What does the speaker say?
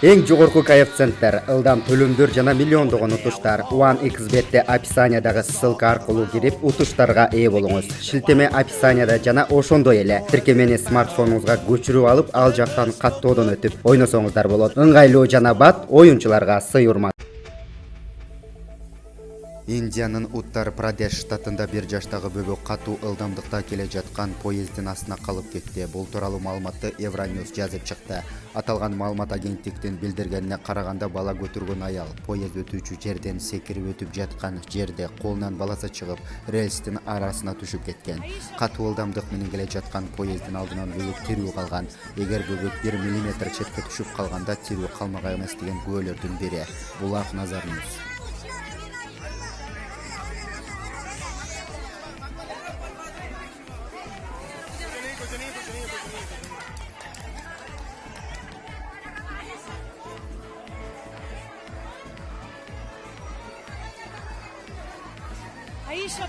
Эң жогорку коэффициенттер, ылдам төлөмдөр жана миллиондогон утуштар. OneXBet'те описаниядагы ссылка аркылуу кирип, утуштарга ээ болуңуз. Шилтеме описанияда жана ошондой эле тиркемени смартфонуңузга көчүрүп алып, ал жактан каттоодон өтүп ойносоңуздар болот. Ыңгайлуу жана бат оюнчуларга сый урмат. Индиянын Уттар-Прадеш штатында 1 жаштагы бөбөк катуу ылдамдыкта келе жаткан поезддин астына калып кетти. Бул тууралуу маалыматты Евроньюз жазып чыкты. Аталган маалымат агенттиктин билдиргенине караганда, бала көтөргөн аял поезд өтүүчү жерден секирип өтүп жаткан жерде колунан баласы чыгып, рельстин арасына түшүп кеткен. Катуу ылдамдык менен келе жаткан поезддин алдынан бөбөк тирүү калган. Эгер бөбөк 1 мм четке түшүп калганда тирүү калмак эмес деген күбөлөрдүн бири. Бул ак назарыңыз. Aisha.